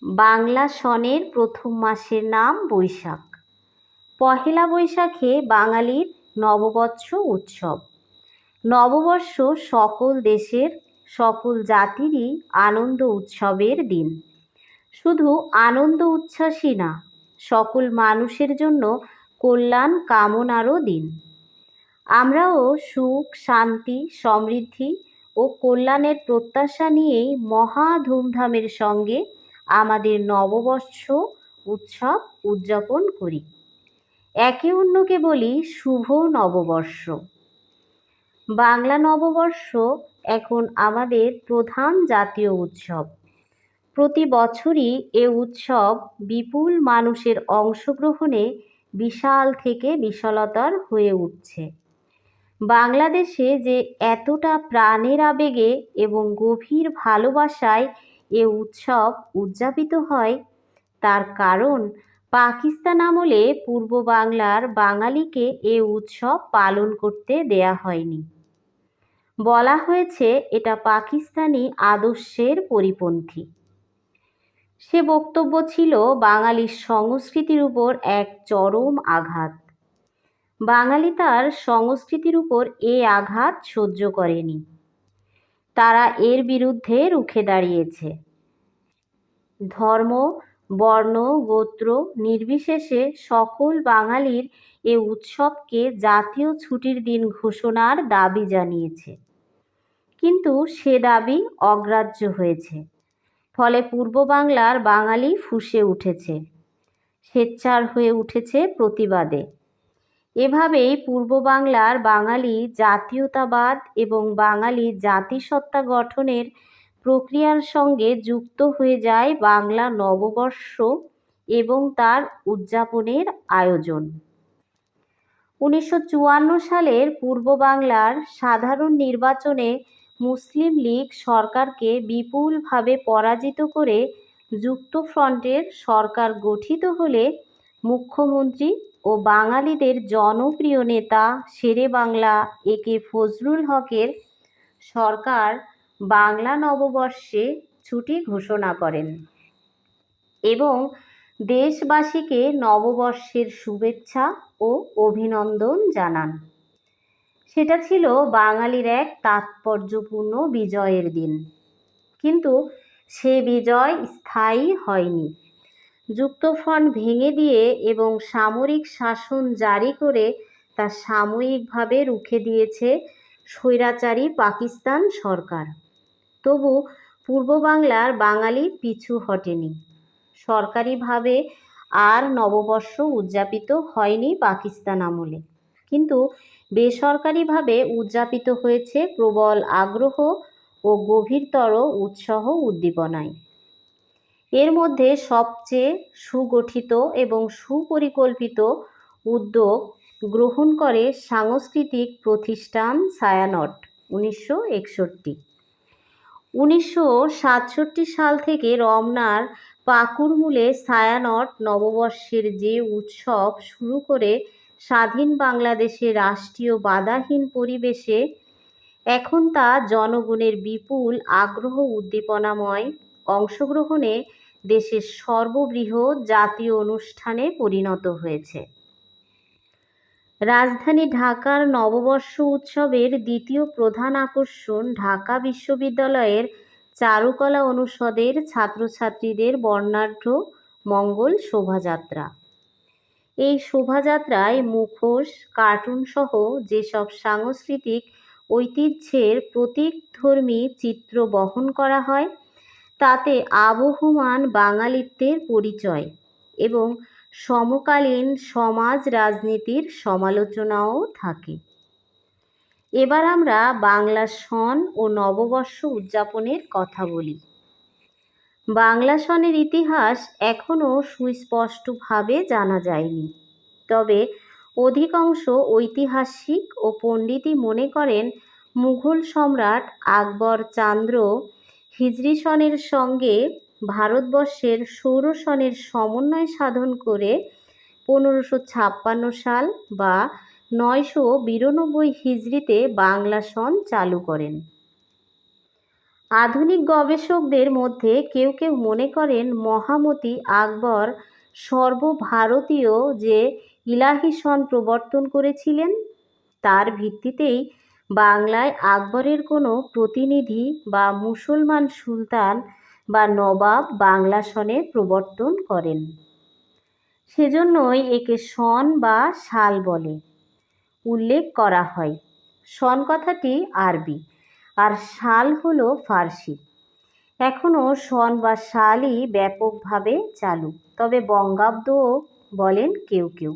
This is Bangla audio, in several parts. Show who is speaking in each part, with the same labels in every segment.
Speaker 1: বাংলা সনের প্রথম মাসের নাম বৈশাখ। পহেলা বৈশাখে বাঙালির নববৎস উৎসব। নববর্ষ সকল দেশের সকল জাতিরই আনন্দ উৎসবের দিন। শুধু আনন্দ উচ্ছ্বাসই না, সকল মানুষের জন্য কল্যাণ কামনারও দিন। আমরাও সুখ, শান্তি, সমৃদ্ধি ও কল্যাণের প্রত্যাশা নিয়েই মহা ধুমধামের সঙ্গে আমাদের নববর্ষ উৎসব উদযাপন করি। একে অন্যকে বলি শুভ নববর্ষ। বাংলা নববর্ষ এখন আমাদের প্রধান জাতীয় উৎসব। প্রতি বছরই এ উৎসব বিপুল মানুষের অংশগ্রহণে বিশাল থেকে বিশালতর হয়ে উঠছে। বাংলাদেশে যে এতটা প্রাণের আবেগে এবং গভীর ভালোবাসায় এ উৎসব উদযাপিত হয়, তার কারণ পাকিস্তান আমলে পূর্ব বাংলার বাঙালিকে এ উৎসব পালন করতে দেয়া হয়নি। বলা হয়েছে এটা পাকিস্তানি আদর্শের পরিপন্থী। সে বক্তব্য ছিল বাঙালির সংস্কৃতির উপর এক চরম আঘাত। বাঙালি তার সংস্কৃতির উপর এ আঘাত সহ্য করেনি। তারা এর বিরুদ্ধে রুখে দাঁড়িয়েছে। ধর্ম, বর্ণ, গোত্র নির্বিশেষে সকল বাঙালির এ উৎসবকে জাতীয় ছুটির দিন ঘোষণার দাবি জানিয়েছে। কিন্তু সে দাবি অগ্রাহ্য হয়েছে। ফলে পূর্ব বাংলার বাঙালি ফুঁসে উঠেছে, সোচ্চার হয়ে উঠেছে প্রতিবাদে। এভাবেই পূর্ব বাংলার বাঙালি জাতীয়তাবাদ এবং বাঙালি জাতিসত্তা গঠনের প্রক্রিয়ার সঙ্গে যুক্ত হয়ে যায় বাংলা নববর্ষ এবং তার উদযাপনের আয়োজন। 1954 সালের পূর্ব বাংলার সাধারণ নির্বাচনে মুসলিম লীগ সরকারকে বিপুলভাবে পরাজিত করে যুক্তফ্রন্টের সরকার গঠিত হলে মুখ্যমন্ত্রী ও বাঙালিদের জনপ্রিয় নেতা শেরেবাংলা একে ফজলুল হকের সরকার বাংলা নববর্ষে ছুটি ঘোষণা করেন এবং দেশবাসীকে নববর্ষের শুভেচ্ছা ও অভিনন্দন জানান। সেটা ছিল বাঙালির এক তাৎপর্যপূর্ণ বিজয়ের দিন। কিন্তু সে বিজয় স্থায়ী হয়নি। যুক্তফ্রন্ট ভেঙে দিয়ে এবং সামরিক শাসন জারি করে তা সাময়িকভাবে রুখে দিয়েছে স্বৈরাচারী পাকিস্তান সরকার। তবু পূর্ব বাংলার বাঙালি পিছু হটেনি। সরকারিভাবে আর নববর্ষ উদযাপিত হয়নি পাকিস্তান আমলে, কিন্তু বেসরকারিভাবে উদযাপিত হয়েছে প্রবল আগ্রহ ও গভীরতর উৎসাহ উদ্দীপনায়। এর মধ্যে সবচেয়ে সুগঠিত এবং সুপরিকল্পিত উদ্যোগ গ্রহণ করে সাংস্কৃতিক প্রতিষ্ঠান ছায়ানট 1961। 1967 সাল থেকে রমনার পাকুড়মূলে ছায়ানট নববর্ষের যে উৎসব শুরু করে স্বাধীন বাংলাদেশে রাষ্ট্রীয় বাধাহীন পরিবেশে এখন তা জনগণের বিপুল আগ্রহ উদ্দীপনাময় অংশগ্রহণে দেশের সর্ববৃহৎ জাতীয় অনুষ্ঠানে পরিণত হয়েছে। রাজধানী ঢাকার নববর্ষ উৎসবের দ্বিতীয় প্রধান আকর্ষণ ঢাকা বিশ্ববিদ্যালয়ের চারুকলা অনুষদের ছাত্রছাত্রীদের বর্ণাঢ্য মঙ্গল শোভাযাত্রা। এই শোভাযাত্রায় মুখোশ, কার্টুনসহ যেসব সাংস্কৃতিক ঐতিহ্যের প্রতীকধর্মী চিত্র বহন করা হয়, তাতে আবহমান বাঙালিত্বের পরিচয় এবং সমকালীন সমাজ রাজনীতির সমালোচনাও থাকে। এবার আমরা বাংলা সন ও নববর্ষ উদযাপনের কথা বলি। বাংলা সনের ইতিহাস এখনও সুস্পষ্টভাবে জানা যায়নি। তবে অধিকাংশ ঐতিহাসিক ও পণ্ডিতই মনে করেন মুঘল সম্রাট আকবর চান্দ্র হিজরি সনের সঙ্গে ভারতবর্ষের সৌর সনের সমন্বয় সাধন করে 1556 সাল বা 992 হিজরিতে বাংলা সন চালু করেন। আধুনিক গবেষকদের মধ্যে কেউ কেউ মনে করেন মহামতি আকবর সর্বভারতীয় যে ইলাহি সন প্রবর্তন করেছিলেন তার ভিত্তিতেই বাংলায় আকবরের কোনো প্রতিনিধি বা মুসলমান সুলতান বা নবাব বাংলা সনের প্রবর্তন করেন। সেজন্যই একে সন বা সাল বলে উল্লেখ করা হয়। সন কথাটি আরবি আর সাল হলো ফার্সি। এখনও সন বা সালই ব্যাপকভাবে চালু, তবে বঙ্গাব্দও বলেন কেউ কেউ।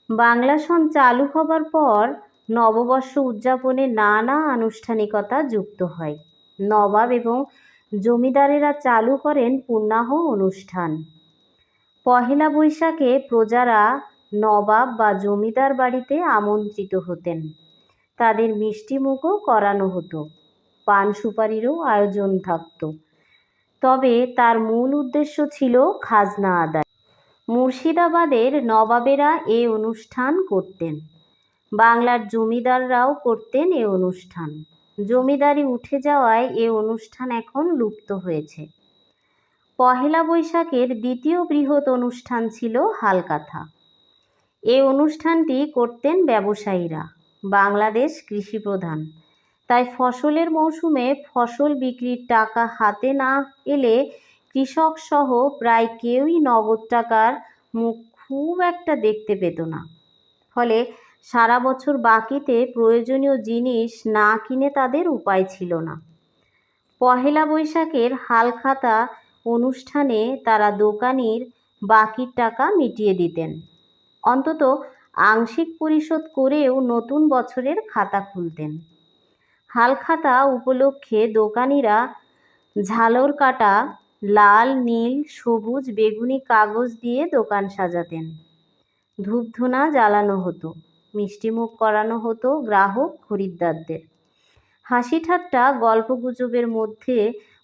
Speaker 1: বাংলা সন চালু হবার পর নববর্ষ উদযাপনে নানা আনুষ্ঠানিকতা যুক্ত হয়। নবাব এবং জমিদারেরা চালু করেন পূর্ণাহ অনুষ্ঠান। পহেলা বৈশাখে প্রজারা নবাব বা জমিদার বাড়িতে আমন্ত্রিত হতেন। তাদের মিষ্টিমুখও করানো হতো, পান সুপারিরও আয়োজন থাকত। তবে তার মূল উদ্দেশ্য ছিল খাজনা আদায়। মুর্শিদাবাদের নবাবেরা এ অনুষ্ঠান করতেন, বাংলার জমিদাররাও করতেন এ অনুষ্ঠান। জমিদারি উঠে যাওয়ায় এ অনুষ্ঠান এখন লুপ্ত হয়েছে। পহেলা বৈশাখের দ্বিতীয় বৃহৎ অনুষ্ঠান ছিল হালকাথা। এ অনুষ্ঠানটি করতেন ব্যবসায়ীরা। বাংলাদেশ কৃষিপ্রধান, তাই ফসলের মৌসুমে ফসল বিক্রির টাকা হাতে না এলে কৃষকসহ প্রায় কেউই নগদ টাকার মুখ খুব একটা দেখতে পেত না। ফলে সারা বছর বাকিতে প্রয়োজনীয় জিনিস না কিনে তাদের উপায় ছিল না। পহেলা বৈশাখের হালখাতা অনুষ্ঠানে তারা দোকানির বাকির টাকা মিটিয়ে দিতেন, অন্তত আংশিক পরিশোধ করেও নতুন বছরের খাতা খুলতেন। হালখাতা উপলক্ষে দোকানিরা ঝালর কাটা লাল, নীল, সবুজ, বেগুনি কাগজ দিয়ে দোকান সাজাতেন। ধূপধুনা জ্বালানো হতো, মিষ্টিমুখ করানো হতো গ্রাহক খরিদ্দারদের। হাসি ঠাট্টা গল্পগুজবের মধ্যে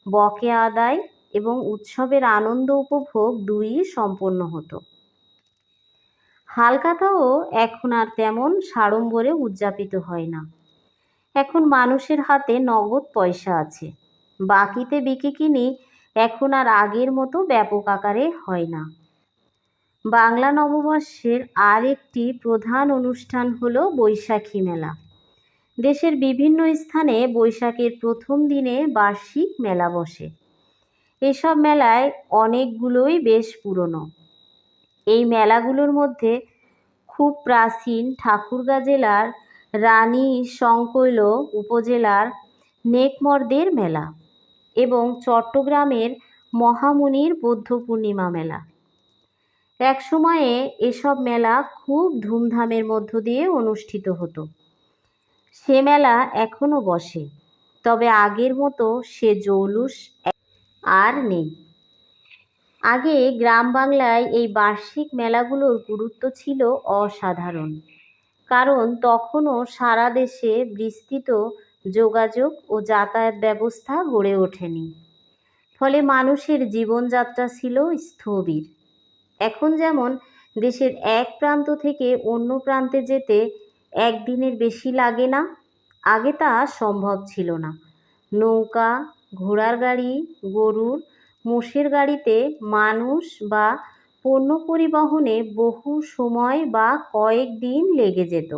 Speaker 1: বকেয়া আদায় এবং উৎসবের আনন্দ উপভোগ দুইই সম্পন্ন হতো। হালখাতাও এখন আর তেমন সাড়ম্বরে উদযাপিত হয় না। এখন মানুষের হাতে নগদ পয়সা আছে, বাকিতে বিকিকিনি এখন আর আগের মতো ব্যাপক আকারে হয় না। বাংলা নববর্ষের আর একটি প্রধান অনুষ্ঠান হলো বৈশাখী মেলা। দেশের বিভিন্ন স্থানে বৈশাখের প্রথম দিনে বার্ষিক মেলা বসে। এসব মেলায় অনেকগুলোই বেশ পুরনো। এই মেলাগুলোর মধ্যে খুব প্রাচীন ঠাকুরগাঁ জেলার রানীশংকৈল উপজেলার নেকমরদের মেলা এবং চট্টগ্রামের মহামুনির বৌদ্ধ পূর্ণিমা মেলা। এক সময়ে এসব মেলা খুব ধুমধামের মধ্য দিয়ে অনুষ্ঠিত হতো। সে মেলা এখনো বসে, তবে আগের মতো সে জৌলুস আর নেই। আগে গ্রাম বাংলায় এই বার্ষিক মেলাগুলোর গুরুত্ব ছিল অসাধারণ, কারণ তখনও সারা দেশে বিস্তৃত যোগাযোগ ও যাতায়াত ব্যবস্থা গড়ে ওঠেনি। ফলে মানুষের জীবনযাত্রা ছিল স্থবির। এখন যেমন দেশের এক প্রান্ত থেকে অন্য প্রান্তে যেতে একদিনের বেশি লাগে না, আগে তা সম্ভব ছিল না। নৌকা, ঘোড়ার গাড়ি, গরুর, মোষের গাড়িতে মানুষ বা পণ্য পরিবহনে বহু সময় বা কয়েকদিন লেগে যেত।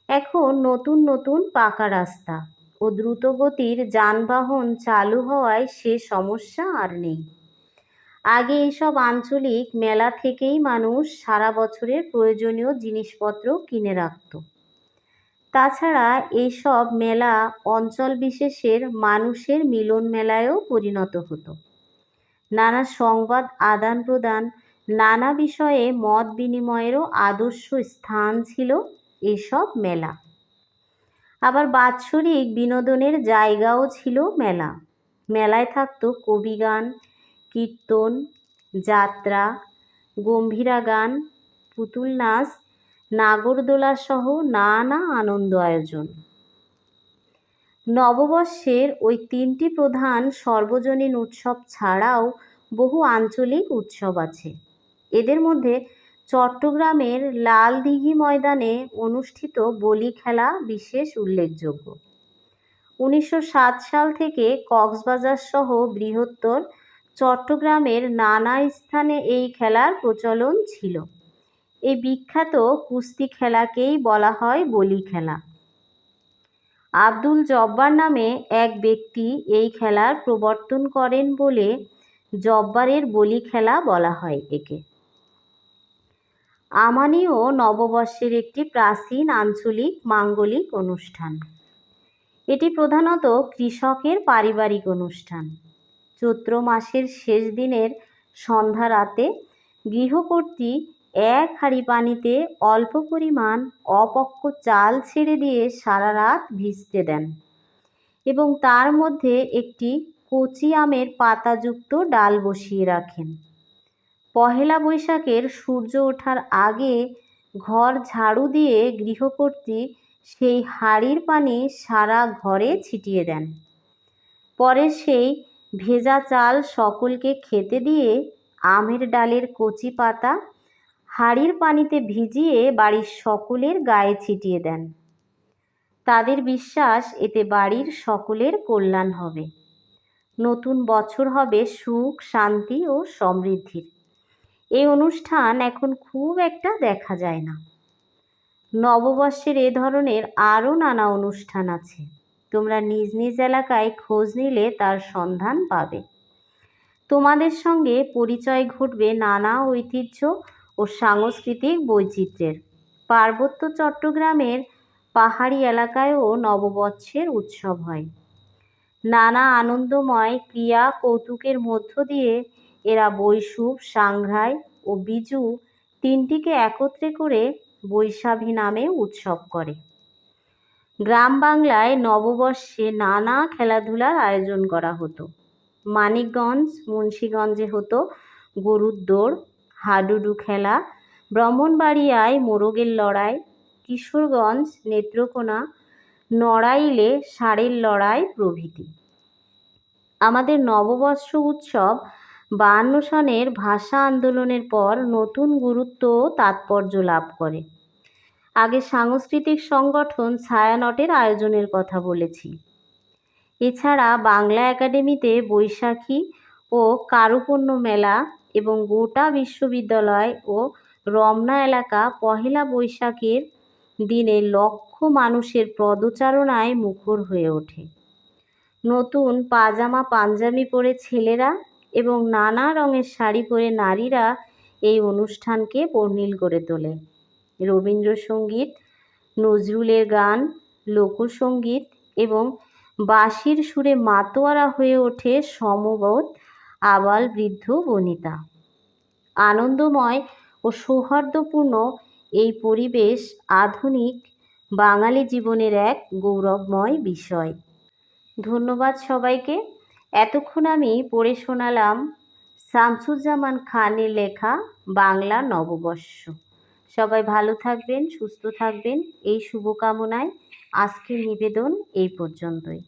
Speaker 1: এখন নতুন নতুন পাকা রাস্তা ও দ্রুতগতির যানবাহন চালু হওয়ায় সে সমস্যা আর নেই। আগে এইসব আঞ্চলিক মেলা থেকেই মানুষ সারা বছরের প্রয়োজনীয় জিনিসপত্র কিনে রাখত। তাছাড়া এইসব মেলা অঞ্চল বিশেষের মানুষের মিলন মেলায়ও পরিণত হতো। নানা সংবাদ আদান প্রদান, নানা বিষয়ে মত বিনিময়েরও আদর্শ স্থান ছিল এসব মেলা। আবার বাৎসরিক বিনোদনের জায়গাও ছিল মেলা। মেলায় থাকত কবিগান, কীর্তন, যাত্রা, গম্ভীরা গান, পুতুল নাচ, নাগরদোলা সহ নানা আনন্দ আয়োজন। নববর্ষের ওই তিনটি প্রধান সর্বজনীন উৎসব ছাড়াও বহু আঞ্চলিক উৎসব আছে। এদের মধ্যে চট্টগ্রামের লালদিঘি ময়দানে অনুষ্ঠিত বলি খেলা বিশেষ উল্লেখযোগ্য। 1907 সাল থেকে কক্সবাজার সহ বৃহত্তর চট্টগ্রামের নানা স্থানে এই খেলার প্রচলন ছিল। এই বিখ্যাত কুস্তি খেলাকেই বলা হয় বলি খেলা। আব্দুল জব্বার নামে এক ব্যক্তি এই খেলার প্রবর্তন করেন বলে জব্বারের বলি খেলা বলা হয় একে। আমানীয় নববর্ষের একটি প্রাচীন আঞ্চলিক মাঙ্গলিক অনুষ্ঠান। এটি প্রধানত কৃষকের পারিবারিক অনুষ্ঠান। চৈত্র মাসের শেষ দিনের সন্ধ্যা রাতে গৃহকর্ত্রী এক হাঁড়ি পানিতে অল্প পরিমাণ অপক্ক চাল ছেড়ে দিয়ে সারা রাত ভিজতে দেন এবং তার মধ্যে একটি কচি আমের পাতাযুক্ত ডাল বসিয়ে রাখেন। পহেলা বৈশাখের সূর্য ওঠার আগে ঘর ঝাড়ু দিয়ে গৃহকর্ত্রী সেই হাঁড়ির পানি সারা ঘরে ছিটিয়ে দেন। পরে সেই ভেজা চাল সকলকে খেতে দিয়ে আমের ডালের কচি পাতা হাঁড়ির পানিতে ভিজিয়ে বাড়ির সকলের গায়ে ছিটিয়ে দেন। তাদের বিশ্বাস এতে বাড়ির সকলের কল্যাণ হবে, নতুন বছর হবে সুখ, শান্তি ও সমৃদ্ধির। এই অনুষ্ঠান এখন খুব একটা দেখা যায় না। নববর্ষের এ ধরনের আরও নানা অনুষ্ঠান আছে। তোমরা নিজ নিজ এলাকায় খোঁজ নিলে তার সন্ধান পাবে। তোমাদের সঙ্গে পরিচয় ঘটবে নানা ঐতিহ্য ও সাংস্কৃতিক বৈচিত্র্যের। পার্বত্য চট্টগ্রামের পাহাড়ি এলাকায়ও নববর্ষের উৎসব হয়। নানা আনন্দময় ক্রিয়া কৌতুকের মধ্য দিয়ে এরা বৈশুভ, সাংঘ্রাই ও বিজু তিনটিকে একত্রে করে বৈশাখী নামে উৎসব করে। গ্রাম বাংলায় নববর্ষে নানা খেলাধুলার আয়োজন করা হতো। মানিকগঞ্জ, মুন্সিগঞ্জে হতো গরুর দৌড়, হাডুডু খেলা, ব্রাহ্মণবাড়িয়ায় মোরগের লড়াই, কিশোরগঞ্জ, নেত্রকোনা, নড়াইলে ষাঁড়ের লড়াই প্রভৃতি। আমাদের নববর্ষ উৎসব 52 সনের ভাষা আন্দোলনের পর নতুন গুরুত্ব ও তাৎপর্য লাভ করে। আগে সাংস্কৃতিক সংগঠন ছায়ানটের আয়োজনের কথা বলেছি। এছাড়া বাংলা একাডেমিতে বৈশাখী ও কারুপণ্য মেলা এবং গোটা বিশ্ববিদ্যালয় ও রমনা এলাকা পহেলা বৈশাখের দিনে লক্ষ মানুষের পদচারণায় মুখর হয়ে ওঠে। নতুন পাজামা পাঞ্জাবি পরে ছেলেরা এবং নানা রঙের শাড়ি পরে নারীরা এই অনুষ্ঠানকে বর্ণিল করে তোলে। রবীন্দ্রসঙ্গীত, নজরুলের গান, লোকসঙ্গীত এবং বাঁশির সুরে মাতোয়ারা হয়ে ওঠে সমবেত আবাল বৃদ্ধ বনিতা। আনন্দময় ও সৌহার্দ্যপূর্ণ এই পরিবেশ আধুনিক বাঙালি জীবনের এক গৌরবময় বিষয়। ধন্যবাদ সবাইকে। এতক্ষণ আমি পড়ে শোনালাম শামসুজ্জামান খানের লেখা বাংলা নববর্ষ। সবাই ভালো থাকবেন, সুস্থ থাকবেন এই শুভকামনায় আজকের নিবেদন এই পর্যন্তই।